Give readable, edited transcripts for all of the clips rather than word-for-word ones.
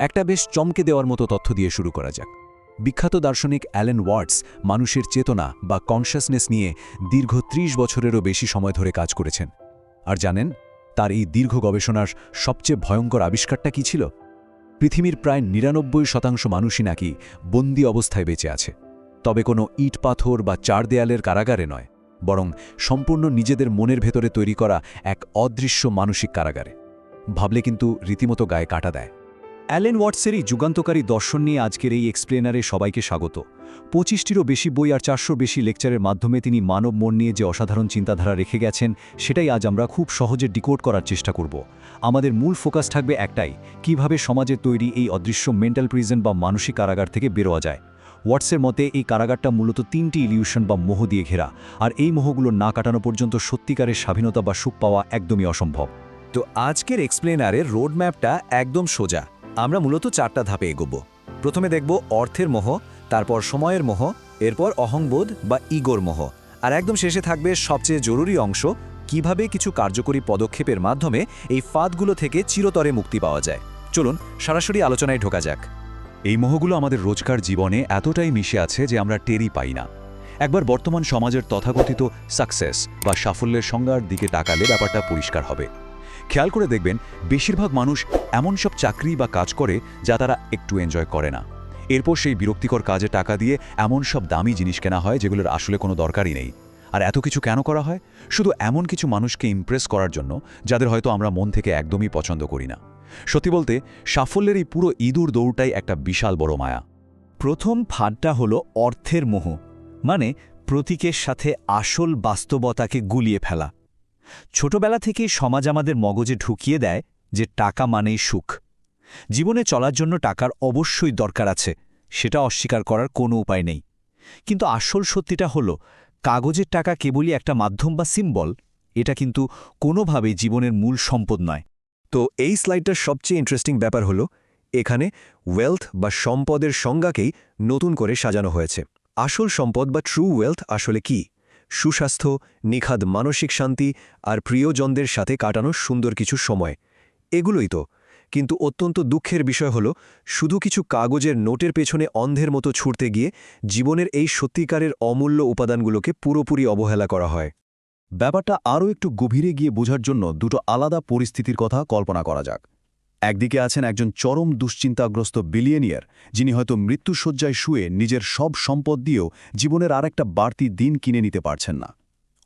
একটা বেশ চমকে দেওয়ার মতো তথ্য দিয়ে শুরু করা যাক। বিখ্যাত দার্শনিক অ্যালেন ওয়াটস মানুষের চেতনা বা কনশাসনেস নিয়ে দীর্ঘ ৩০ বছরেরও বেশি সময় ধরে কাজ করেছেন। আর জানেন, তার এই দীর্ঘ গবেষণার সবচেয়ে ভয়ঙ্কর আবিষ্কারটা কী ছিল? পৃথিবীর প্রায় ৯৯% মানুষই নাকি বন্দি অবস্থায় বেঁচে আছে, তবে কোনো ইট পাথর বা চার দেয়ালের কারাগারে নয়, বরং সম্পূর্ণ নিজেদের মনের ভেতরে তৈরি করা এক অদৃশ্য মানসিক কারাগারে। ভাবলে কিন্তু রীতিমতো গায়ে কাটা দেয়। অ্যালেন ওয়াটসের এই যুগান্তকারী দর্শন নিয়ে আজকের এই এক্সপ্লেনারে সবাইকে স্বাগত। ২৫টিরও বেশি বই আর ৪০০ বেশি লেকচারের মাধ্যমে তিনি মানব মন নিয়ে যে অসাধারণ চিন্তাধারা রেখে গেছেন, সেটাই আজ আমরা খুব সহজে ডিকোড করার চেষ্টা করব। আমাদের মূল ফোকাস থাকবে একটাই, কিভাবে সমাজে তৈরি এই অদৃশ্য মেন্টাল প্রিজন বা মানসিক কারাগার থেকে বেরোয়া যায়। ওয়াটসের মতে এই কারাগারটা মূলত ৩টি ইলিউশন বা মোহ দিয়ে ঘেরা, আর এই মোহগুলো না কাটানো পর্যন্ত সত্যিকারের স্বাধীনতা বা সুখ পাওয়া একদমই অসম্ভব। তো আজকের এক্সপ্লেনারের রোডম্যাপটা একদম সোজা। আমরা মূলত 4টা ধাপে এগোবো। প্রথমে দেখব অর্থের মোহ, তারপর সময়ের মোহ, এরপর অহংবোধ বা ইগোর মোহ, আর একদম শেষে থাকবে সবচেয়ে জরুরি অংশ, কিভাবে কিছু কার্যকরী পদক্ষেপের মাধ্যমে এই ফাঁদগুলো থেকে চিরতরে মুক্তি পাওয়া যায়। চলুন সরাসরি আলোচনায় ঢোকা যাক। এই মোহগুলো আমাদের রোজকার জীবনে এতটাই মিশে আছে যে আমরা টেরই পাই না। একবার বর্তমান সমাজের তথাকথিত সাকসেস বা সাফল্যের সংজ্ঞার দিকে তাকালে ব্যাপারটা পরিষ্কার হবে। খেয়াল করে দেখবেন, বেশিরভাগ মানুষ এমন সব চাকরি বা কাজ করে যা তারা একটু এনজয় করে না। এরপর সেই বিরক্তিকর কাজে টাকা দিয়ে এমন সব দামি জিনিস কেনা হয় যেগুলোর আসলে কোনো দরকারই নেই। আর এত কিছু কেন করা হয়? শুধু এমন কিছু মানুষকে ইমপ্রেস করার জন্য যাদের হয়তো আমরা মন থেকে একদমই পছন্দ করি না। সত্যি বলতে, সাফল্যের এই পুরো ইঁদুর দৌড়টাই একটা বিশাল বড় মায়া। প্রথম ফাঁদটা হলো অর্থের মোহ, মানে প্রতীকের সাথে আসল বাস্তবতাকে গুলিয়ে ফেলা। ছোটবেলা থেকেই সমাজ আমাদের মগজে ঢুকিয়ে দেয় যে টাকা মানেই সুখ। জীবনে চলার জন্য টাকার অবশ্যই দরকার আছে, সেটা অস্বীকার করার কোনো উপায় নেই। কিন্তু আসল সত্যিটা হলো, কাগজের টাকা কেবলই একটা মাধ্যম বা সিম্বল, এটা কিন্তু কোনোভাবেই জীবনের মূল সম্পদ নয়। তো এই স্লাইডটার সবচেয়ে ইন্টারেস্টিং ব্যাপার হলো, এখানে ওয়েলথ বা সম্পদের সংজ্ঞাকেই নতুন করে সাজানো হয়েছে। আসল সম্পদ বা ট্রু ওয়েলথ আসলে কি? সুস্বাস্থ্য, নিখাদ মানসিক শান্তি আর প্রিয়জনদের সাথে কাটানো সুন্দর কিছু সময়, এগুলোই তো। কিন্তু অত্যন্ত দুঃখের বিষয় হলো, শুধু কিছু কাগজের নোটের পেছনে অন্ধের মতো ছুটতে গিয়ে জীবনের এই সত্যিকারের অমূল্য উপাদানগুলোকে পুরোপুরি অবহেলা করা হয়। ব্যাপারটা আরও একটু গভীরে গিয়ে বোঝার জন্য দুটো আলাদা পরিস্থিতির কথা কল্পনা করা যাক। একদিকে আছেন একজন চরম দুশ্চিন্তাগ্রস্ত বিলিয়নিয়ার, যিনি হয়তো মৃত্যুশয্যায় শুয়ে নিজের সব সম্পদ দিয়েও জীবনের আরেকটা বাড়তি দিন কিনে নিতে পারছেন না।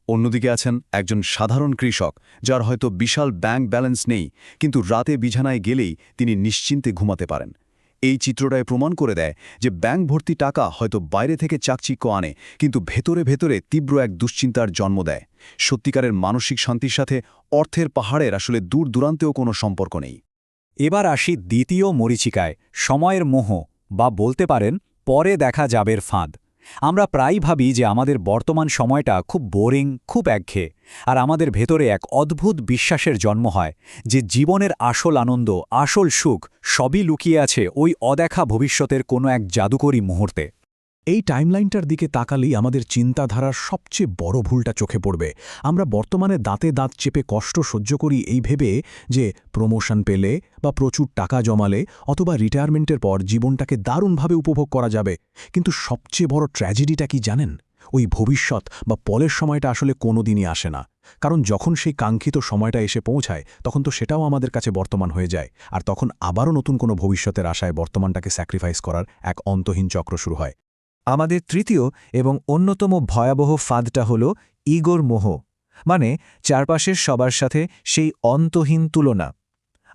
অন্যদিকে আছেন একজন সাধারণ কৃষক, যার হয়তো বিশাল ব্যাংক ব্যালেন্স নেই, কিন্তু রাতে বিছানায় গেলেই তিনি নিশ্চিন্তে ঘুমাতে পারেন। এই চিত্রটায় প্রমাণ করে দেয় যে ব্যাংক ভর্তি টাকা হয়তো বাইরে থেকে চাকচিক্য আনে, কিন্তু ভেতরে ভেতরে তীব্র এক দুশ্চিন্তার জন্ম দেয়। সত্যিকারের মানসিক শান্তির সাথে অর্থের পাহাড়ের আসলে দূর দূরান্তেও কোনো সম্পর্ক নেই। এবার আসি দ্বিতীয় মরীচিকায়, সময়ের মোহ, বা বলতে পারেন পরে দেখা যাবের ফাঁদ। আমরা প্রায়ই ভাবি যে আমাদের বর্তমান সময়টা খুব বোরিং, খুব একঘেয়ে, আর আমাদের ভেতরে এক অদ্ভুত বিশ্বাসের জন্ম হয় যে জীবনের আসল আনন্দ, আসল সুখ সবই লুকিয়ে আছে ওই অদেখা ভবিষ্যতের কোনো এক জাদুকরী মুহূর্তে। এই টাইমলাইনটার দিকে তাকালেই আমাদের চিন্তাধারার সবচেয়ে বড় ভুলটা চোখে পড়বে। আমরা বর্তমানে দাঁতে দাঁত চেপে কষ্ট সহ্য করি এই ভেবে যে প্রমোশন পেলে বা প্রচুর টাকা জমালে অথবা রিটায়ারমেন্টের পর জীবনটাকে দারুণভাবে উপভোগ করা যাবে। কিন্তু সবচেয়ে বড় ট্র্যাজেডিটা কি জানেন? ওই ভবিষ্যৎ বা পরের সময়টা আসলে কোনোদিনই আসে না। কারণ যখন সেই কাঙ্ক্ষিত সময়টা এসে পৌঁছায়, তখন তো সেটাও আমাদের কাছে বর্তমান হয়ে যায়, আর তখন আবারও নতুন কোনো ভবিষ্যতের আশায় বর্তমানটাকে স্যাক্রিফাইস করার এক অন্তহীন চক্র শুরু হয়। আমাদের তৃতীয় এবং অন্যতম ভয়াবহ ফাঁদটা হল ইগোর মোহ, মানে চারপাশের সবার সাথে সেই অন্তহীন তুলনা।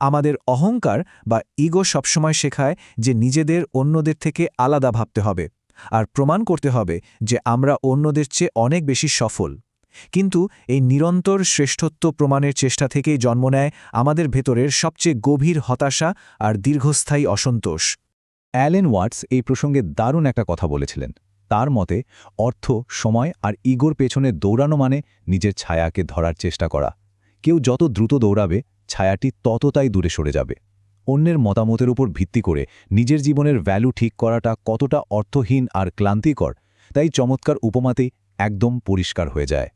আমাদের অহংকার বা ইগো সবসময় শেখায় যে নিজেদের অন্যদের থেকে আলাদা ভাবতে হবে আর প্রমাণ করতে হবে যে আমরা অন্যদের চেয়ে অনেক বেশি সফল। কিন্তু এই নিরন্তর শ্রেষ্ঠত্ব প্রমাণের চেষ্টা থেকেই জন্ম নেয় আমাদের ভেতরের সবচেয়ে গভীর হতাশা আর দীর্ঘস্থায়ী অসন্তোষ। অ্যালেন ওয়াটস এই প্রসঙ্গে দারুণ একটা কথা বলেছিলেন। তার মতে, অর্থ, সময় আর ইগোর পেছনে দৌড়ানো মানে নিজের ছায়াকে ধরার চেষ্টা করা। কেউ যত দ্রুত দৌড়াবে, ছায়াটি ততটাই দূরে সরে যাবে। অন্যের মতামতের উপর ভিত্তি করে নিজের জীবনের ভ্যালু ঠিক করাটা কতটা অর্থহীন আর ক্লান্তিকর, তাই চমৎকার উপমাতেই একদম পরিষ্কার হয়ে যায়।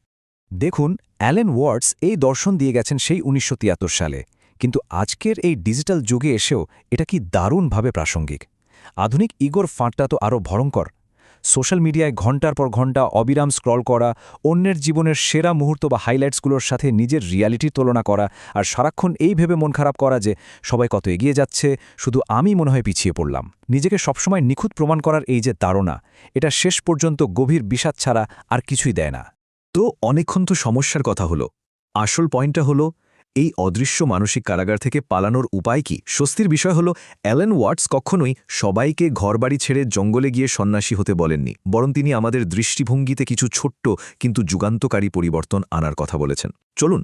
দেখুন, অ্যালেন ওয়াটস এই দর্শন দিয়ে গেছেন সেই ১৯৭৩ সালে, কিন্তু আজকের এই ডিজিটাল যুগে এসেও এটা কি দারুণভাবে প্রাসঙ্গিক। আধুনিক ইগোর ফাঁদটা তো আরও ভয়ঙ্কর। সোশ্যাল মিডিয়ায় ঘণ্টার পর ঘণ্টা অবিরাম স্ক্রল করা, অন্যের জীবনের সেরা মুহূর্ত বা হাইলাইটসগুলোর সাথে নিজের রিয়ালিটির তুলনা করা, আর সারাক্ষণ এই ভেবে মন খারাপ করা যে সবাই কত এগিয়ে যাচ্ছে, শুধু আমি মনে হয় পিছিয়ে পড়লাম। নিজেকে সবসময় নিখুঁত প্রমাণ করার এই যে তাড়না, এটা শেষ পর্যন্ত গভীর বিষাদ ছাড়া আর কিছুই দেয় না। তো অনেকক্ষণ তো সমস্যার কথা হলো, আসল পয়েন্টটা হলো এই অদৃশ্য মানসিক কারাগার থেকে পালানোর উপায় কি? স্বস্তির বিষয় হলো অ্যালেন ওয়াটস কখনোই সবাইকে ঘরবাড়ি ছেড়ে জঙ্গলে গিয়ে সন্ন্যাসী হতে বলেননি, বরং তিনি আমাদের দৃষ্টিভঙ্গিতে কিছু ছোট্ট কিন্তু যুগান্তকারী পরিবর্তন আনার কথা বলেছেন। চলুন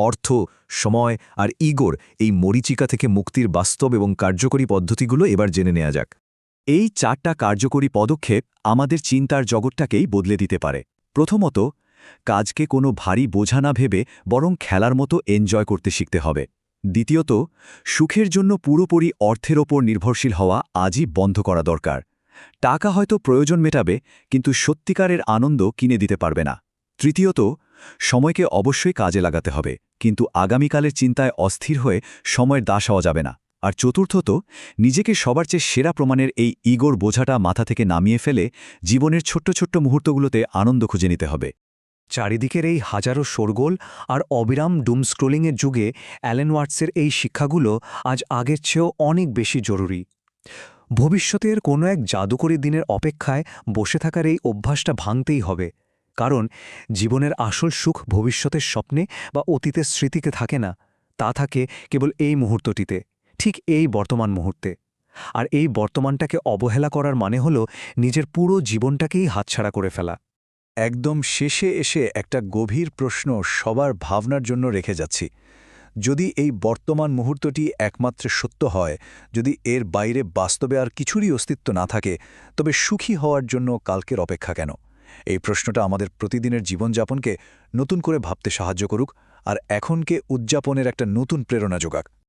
অর্থ, সময় আর ইগোর এই মরীচিকা থেকে মুক্তির বাস্তব এবং কার্যকরী পদ্ধতিগুলো এবার জেনে নেওয়া যাক। এই 4টা কার্যকরী পদক্ষেপ আমাদের চিন্তার জগৎটাকেই বদলে দিতে পারে। প্রথমত, কাজকে কোনো ভারী বোঝা না ভেবে বরং খেলার মতো এনজয় করতে শিখতে হবে। দ্বিতীয়ত, সুখের জন্য পুরোপুরি অর্থের ওপর নির্ভরশীল হওয়া আজই বন্ধ করা দরকার। টাকা হয়তো প্রয়োজন মেটাবে, কিন্তু সত্যিকারের আনন্দ কিনে দিতে পারবে না। তৃতীয়ত, সময়কে অবশ্যই কাজে লাগাতে হবে, কিন্তু আগামীকালের চিন্তায় অস্থির হয়ে সময়ের দাস হওয়া যাবে না। আর চতুর্থত, নিজেকে সবার চেয়ে সেরা প্রমাণের এই ইগোর বোঝাটা মাথা থেকে নামিয়ে ফেলে জীবনের ছোট্ট ছোট্ট মুহূর্তগুলোতে আনন্দ খুঁজে নিতে হবে। চারিদিকের এই হাজারো শোরগোল আর অবিরাম ডুম স্ক্রোলিংয়ের যুগে অ্যালেন ওয়াটসের এই শিক্ষাগুলো আজ আগের চেয়েও অনেক বেশি জরুরি। ভবিষ্যতের কোনো এক জাদুকরী দিনের অপেক্ষায় বসে থাকার এই অভ্যাসটা ভাঙতেই হবে, কারণ জীবনের আসল সুখ ভবিষ্যতের স্বপ্নে বা অতীতের স্মৃতিতে থাকে না, তা থাকে কেবল এই মুহূর্তটিতে, ঠিক এই বর্তমান মুহূর্তে। আর এই বর্তমানটাকে অবহেলা করার মানে হলো নিজের পুরো জীবনটাকেই হাতছাড়া করে ফেলা। একদম শেষে এসে একটা গভীর প্রশ্ন সবার ভাবনার জন্য রেখে যাচ্ছি। যদি এই বর্তমান মুহূর্তটি একমাত্র সত্য হয়, যদি এর বাইরে বাস্তবে আর কিছুরই অস্তিত্ব না থাকে, তবে সুখী হওয়ার জন্য কালকের অপেক্ষা কেন? এই প্রশ্নটা আমাদের প্রতিদিনের জীবনযাপনকে নতুন করে ভাবতে সাহায্য করুক আর এখনকে উদযাপনের একটা নতুন প্রেরণা যোগাক।